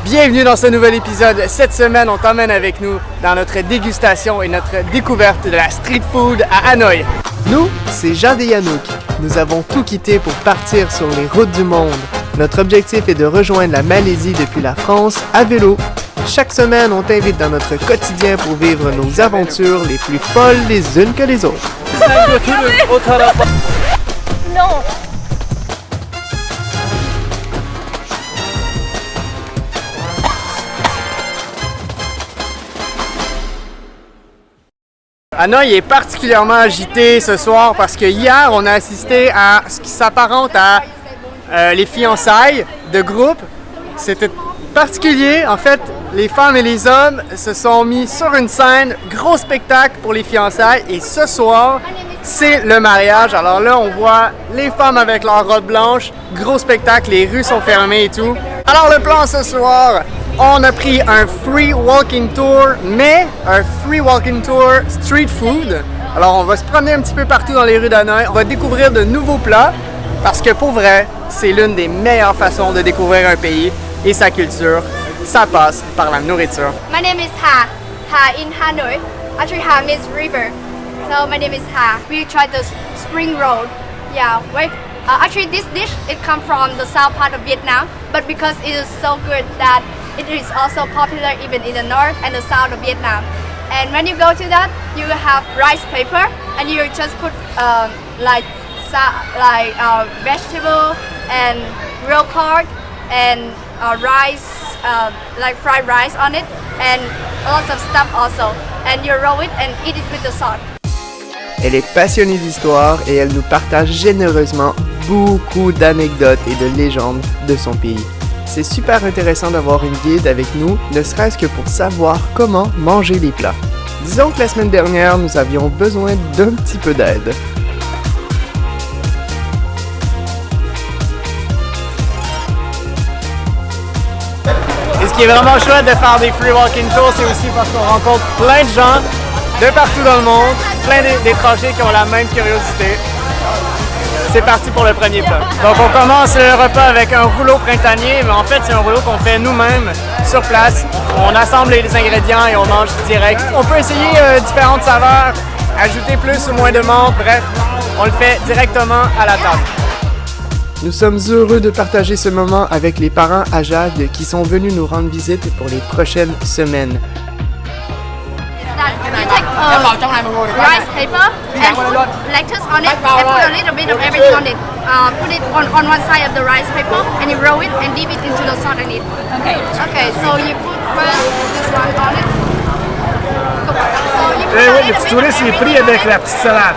Bienvenue dans ce nouvel épisode. Cette semaine, on t'emmène avec nous dans notre dégustation et notre découverte de la street food à Hanoï. Nous, c'est Jade et Yannouk. Nous avons tout quitté pour partir sur les routes du monde. Notre objectif est de rejoindre la Malaisie depuis la France à vélo. Chaque semaine, on t'invite dans notre quotidien pour vivre nos aventures les plus folles les unes que les autres. Non. Hanoï est particulièrement agité ce soir parce que hier, on a assisté à ce qui s'apparente à les fiançailles de groupe. C'était particulier. En fait, les femmes et les hommes se sont mis sur une scène, gros spectacle pour les fiançailles. Et ce soir, c'est le mariage. Alors là, on voit les femmes avec leur robe blanche, gros spectacle, les rues sont fermées et tout. Alors le plan ce soir, on a pris un free walking tour, mais un free walking tour street food. Alors on va se promener un petit peu partout dans les rues d'Hanoï. On va découvrir de nouveaux plats parce que pour vrai, c'est l'une des meilleures façons de découvrir un pays et sa culture. Ça passe par la nourriture. My name is Ha. Ha in Hanoi. Actually, Ha means river. So my name is Ha. We tried the spring roll. Yeah, wait. Actually, this dish it comes from the south part of Vietnam, but because it is so good that it is also popular even in the north and the south of Vietnam. And when you go to that, you will have rice paper, and you just put vegetable and grilled pork and rice, like fried rice on it, and lots of stuff also. And you roll it and eat it with the salt. Elle est passionnée d'histoire et elle nous partage généreusement beaucoup d'anecdotes et de légendes de son pays. C'est super intéressant d'avoir une guide avec nous, ne serait-ce que pour savoir comment manger les plats. Disons que la semaine dernière, nous avions besoin d'un petit peu d'aide. Et ce qui est vraiment chouette de faire des free walking tours, c'est aussi parce qu'on rencontre plein de gens de partout dans le monde, plein d'étrangers qui ont la même curiosité. C'est parti pour le premier plat. Donc on commence le repas avec un rouleau printanier, mais en fait c'est un rouleau qu'on fait nous-mêmes sur place. On assemble les ingrédients et on mange direct. On peut essayer différentes saveurs, ajouter plus ou moins de menthe, bref, on le fait directement à la table. Nous sommes heureux de partager ce moment avec les parents à Jade qui sont venus nous rendre visite pour les prochaines semaines. You take rice paper and put lettuce on it and put a little bit of everything on it. Put it on one side of the rice paper and you roll it and dip it into the salt and eat. Okay. Okay, so you put first this one on it. So you put a little bit of everything pris avec la petite salade.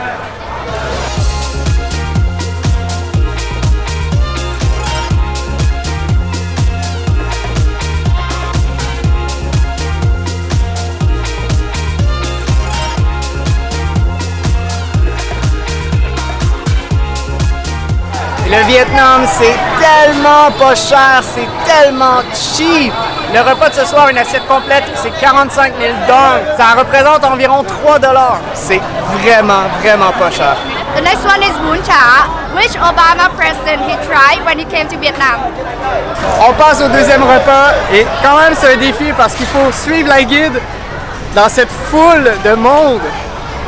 Le Vietnam, c'est tellement pas cher, c'est tellement cheap. Le repas de ce soir, une assiette complète, c'est 45 000 $. Ça représente environ 3 $. C'est vraiment, vraiment pas cher. The next one is bún chả, which Obama president he tried when he came to Vietnam. On passe au deuxième repas et quand même c'est un défi parce qu'il faut suivre la guide dans cette foule de monde.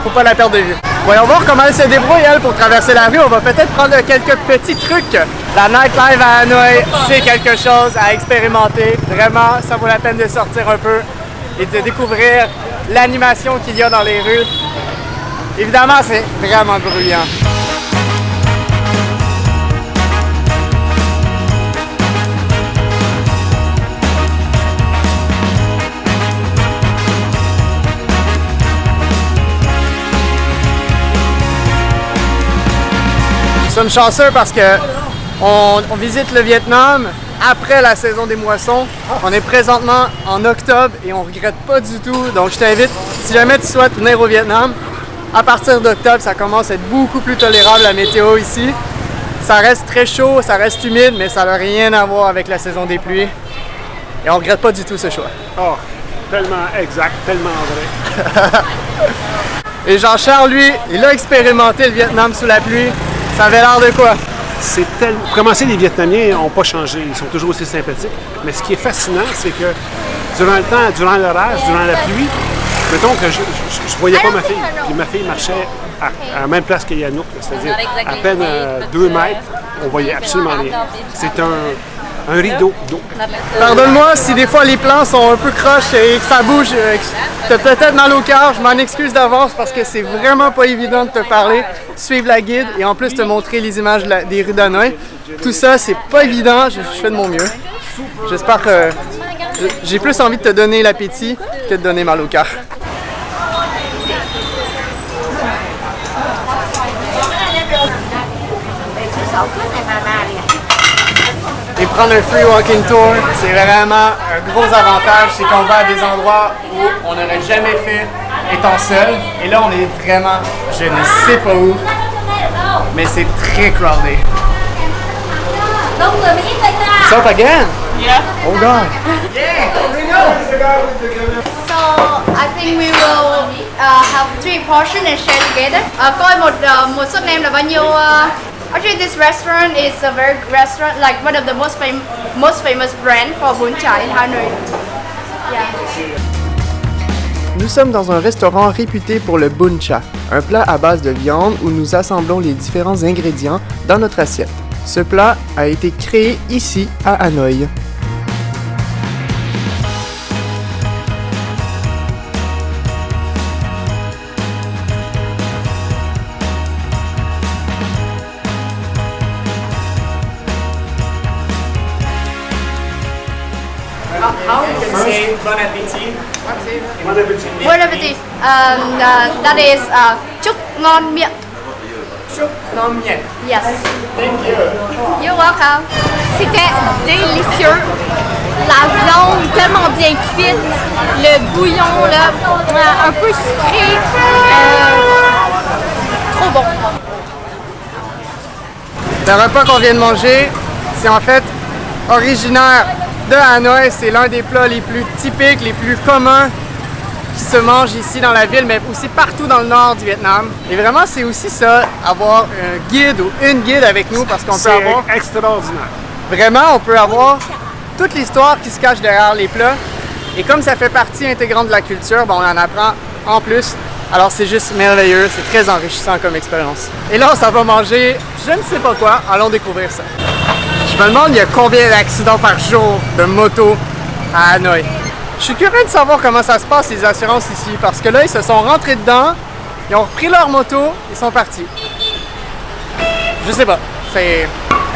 Faut pas la perdre de vue. Voyons voir comment elle se débrouille, elle, pour traverser la rue. On va peut-être prendre quelques petits trucs. La nightlife à Hanoï, c'est quelque chose à expérimenter. Vraiment, ça vaut la peine de sortir un peu et de découvrir l'animation qu'il y a dans les rues. Évidemment, c'est vraiment bruyant. Nous sommes chanceux parce que on visite le Vietnam après la saison des moissons. On est présentement en octobre et on regrette pas du tout. Donc je t'invite, si jamais tu souhaites venir au Vietnam, à partir d'octobre, ça commence à être beaucoup plus tolérable la météo ici. Ça reste très chaud, ça reste humide, mais ça n'a rien à voir avec la saison des pluies. Et on regrette pas du tout ce choix. Oh, tellement exact, tellement vrai. Et Jean-Charles, lui, il a expérimenté le Vietnam sous la pluie. Ça avait l'air de quoi? Pour commencer, les Vietnamiens n'ont pas changé. Ils sont toujours aussi sympathiques. Mais ce qui est fascinant, c'est que durant le temps, durant l'orage, durant la pluie, mettons que je ne voyais pas ma fille. Puis ma fille marchait à la même place que Yanouk, c'est-à-dire à peine 2 mètres, on voyait absolument rien. C'est un rideau d'eau. Pardonne-moi si des fois les plans sont un peu croches et que ça bouge, que t'as peut-être mal au cœur, je m'en excuse d'avance parce que c'est vraiment pas évident de te parler, suivre la guide et en plus te montrer les images des rues d'Hanoï. Tout ça, c'est pas évident, je fais de mon mieux. J'espère que j'ai plus envie de te donner l'appétit que de donner mal au cœur. Et prendre un free walking tour, c'est vraiment un gros avantage, c'est qu'on va à des endroits où on n'aurait jamais fait étant seul. Et là, on est vraiment, je ne sais pas où, mais c'est très crowded. What's up again? Yeah. Oh God. Yeah, So I think we will have 3 portions and share together. Coi một suất nem là bao nhiêu? Actually, this restaurant is a very good restaurant, like one of the most famous brand for bún chả in Hanoi. Yeah. Nous sommes dans un restaurant réputé pour le bún chả, un plat à base de viande où nous assemblons les différents ingrédients dans notre assiette. Ce plat a été créé ici à Hanoï. How you can say bon appétit? Bon appétit. Bon appetit. That is chúc ngon miệng. Chúc ngon miệng. Yes. Thank you. You're welcome. C'était délicieux. La viande tellement bien cuite, le bouillon là, un peu sucré, trop bon. Le repas qu'on vient de manger, c'est en fait originaire de Hanoï. C'est l'un des plats les plus typiques, les plus communs qui se mangent ici dans la ville, mais aussi partout dans le nord du Vietnam. Et vraiment, c'est aussi ça, avoir un guide ou une guide avec nous, parce qu'on peut avoir... C'est extraordinaire. Vraiment, on peut avoir toute l'histoire qui se cache derrière les plats. Et comme ça fait partie intégrante de la culture, on en apprend en plus. Alors c'est juste merveilleux, c'est très enrichissant comme expérience. Et là, on s'en va manger je ne sais pas quoi, allons découvrir ça. Je me demande, il y a combien d'accidents par jour de moto à Hanoï. Je suis curieux de savoir comment ça se passe, les assurances ici, parce que là, ils se sont rentrés dedans, ils ont repris leur moto, ils sont partis. Je sais pas, c'est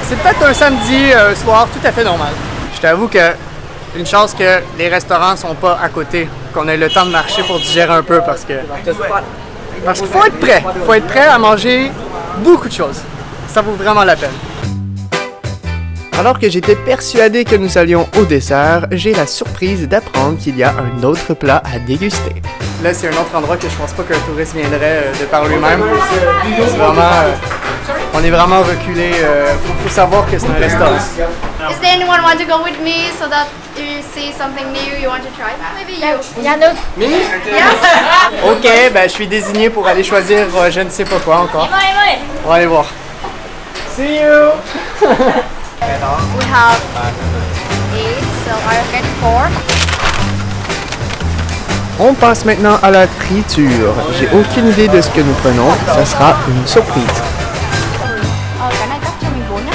peut-être un samedi soir tout à fait normal. Je t'avoue que une chance que les restaurants sont pas à côté, qu'on ait le temps de marcher pour digérer un peu parce qu'il faut être prêt. Il faut être prêt à manger beaucoup de choses. Ça vaut vraiment la peine. Alors que j'étais persuadé que nous allions au dessert, j'ai la surprise d'apprendre qu'il y a un autre plat à déguster. Là, c'est un autre endroit que je pense pas qu'un touriste viendrait de par lui-même. C'est vraiment... on est vraiment reculé. Faut savoir que c'est un restaurant. Is there anyone want to go with me so that you see something new you want to try? Maybe you. Yanouk. Me? Yes. Ok, ben je suis désigné pour aller choisir je ne sais pas quoi encore. On va aller voir. See you! We have 8, so I get 4. On passe maintenant à la friture. J'ai aucune idée de ce que nous prenons. Ça sera une surprise. Cái này cắt cho mình 4 nhé.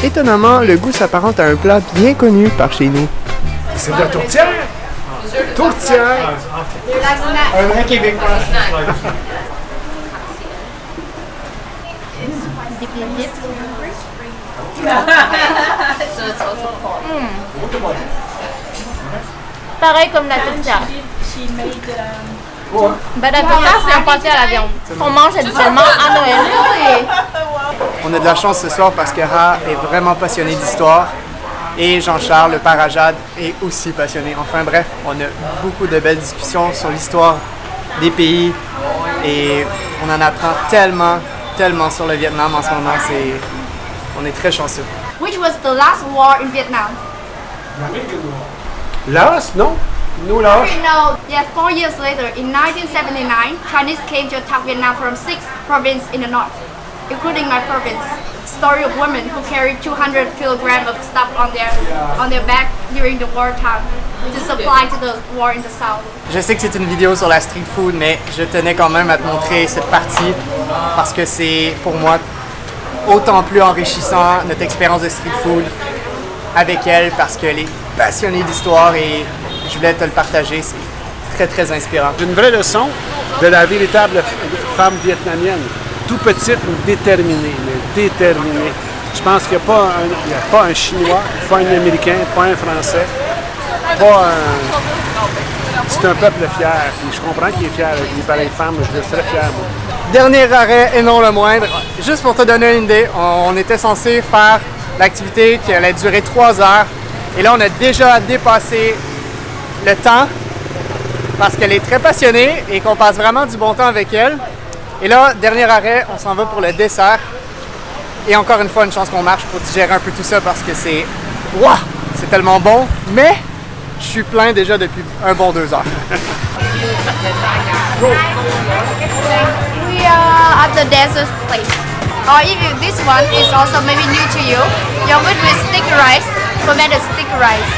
Étonnamment, le goût s'apparente à un plat bien connu par chez nous. C'est de la tourtière? Tourtière! Un vrai Québécois. Pareil comme la tourtière. Ben, la tourtière, c'est un pâté à la viande. On mange habituellement à Noël. On a de la chance ce soir parce que Ra est vraiment passionné d'histoire et Jean-Charles, le père Ajad, est aussi passionné. Enfin bref, on a beaucoup de belles discussions sur l'histoire des pays et on en apprend tellement sur le Vietnam en ce moment. On est très chanceux. Which was the last war in Vietnam? Laos, non? No Laos? No. Yeah, 4 years later, in 1979, Chinese came to attack Vietnam from 6 provinces in the north. including my province. Story of women who carried 200 kilograms of stuff on their back during the wartime to supply to the war in the south. Je sais que c'est une vidéo sur la street food, mais je tenais quand même à te montrer cette partie parce que c'est pour moi autant plus enrichissant notre expérience de street food avec elle parce qu'elle est passionnée d'histoire et je voulais te le partager. C'est très très inspirant. J'ai une vraie leçon de la véritable femme vietnamienne. Tout petite, mais déterminée. Je pense qu'il n'y a pas un Chinois, pas un Américain, pas un Français, c'est un peuple fier. Et je comprends qu'il est fier. Il est pareil femme, je le serais fier, moi. Dernier arrêt et non le moindre. Juste pour te donner une idée, on était censé faire l'activité qui allait durer 3 heures. Et là, on a déjà dépassé le temps parce qu'elle est très passionnée et qu'on passe vraiment du bon temps avec elle. Et là, dernier arrêt, on s'en va pour le dessert. Et encore une fois, une chance qu'on marche pour digérer un peu tout ça parce que c'est... Waouh! C'est tellement bon, mais je suis plein déjà depuis un bon 2 heures. We are at the dessert place. Or if this one is also maybe new to you, yogurt with sticky rice, fermented sticky rice.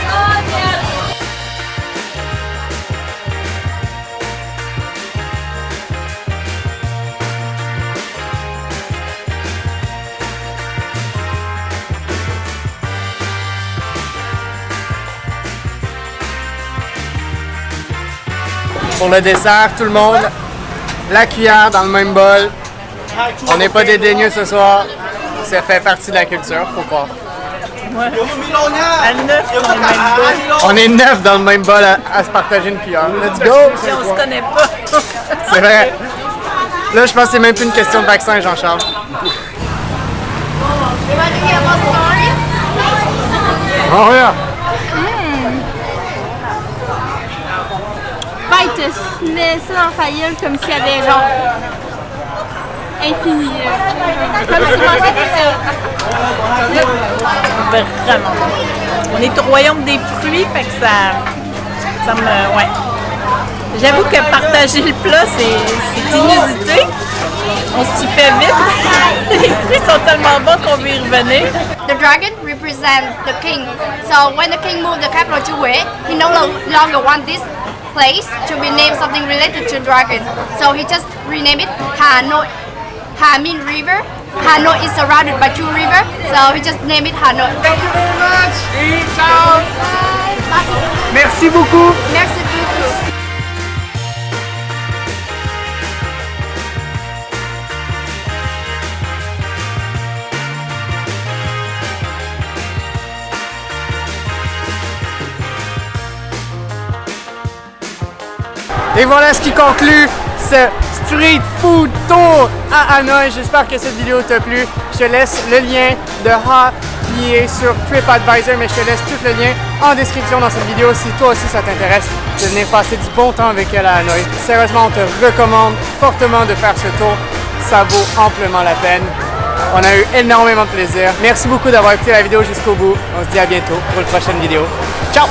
Pour le dessert, tout le monde, la cuillère dans le même bol. On n'est pas dédaigneux ce soir. Ça fait partie de la culture, faut croire. À 9 dans le même bol. On est 9 dans le même bol à se partager une cuillère. Let's go! Si on se connaît pas. C'est vrai. Là, je pense que c'est même plus une question de vaccin, Jean-Charles. Oh, yeah. Il te se met ça dans sa gueule comme s'il y avait genre infini. Comme s'il mangeait tout ça. Vraiment. On est au royaume des fruits, fait que ça me... Ouais. J'avoue que partager le plat, c'est inusité. On s'y fait vite. Les fruits sont tellement bons qu'on veut y revenir. The dragon represents the king. So when the king moved the capital to Hue, he no longer wants this place to be named something related to dragon. So he just renamed it Hanoi. Ha means river. Hanoi is surrounded by 2 rivers, so he just named it Hanoi. Thank you very much! Ciao! Merci beaucoup! Merci beaucoup. Et voilà ce qui conclut ce street food tour à Hanoï. J'espère que cette vidéo t'a plu. Je te laisse le lien de Ha qui est sur TripAdvisor, mais je te laisse tout le lien en description dans cette vidéo si toi aussi ça t'intéresse de venir passer du bon temps avec elle à Hanoï. Sérieusement, on te recommande fortement de faire ce tour. Ça vaut amplement la peine. On a eu énormément de plaisir. Merci beaucoup d'avoir écouté la vidéo jusqu'au bout. On se dit à bientôt pour une prochaine vidéo. Ciao!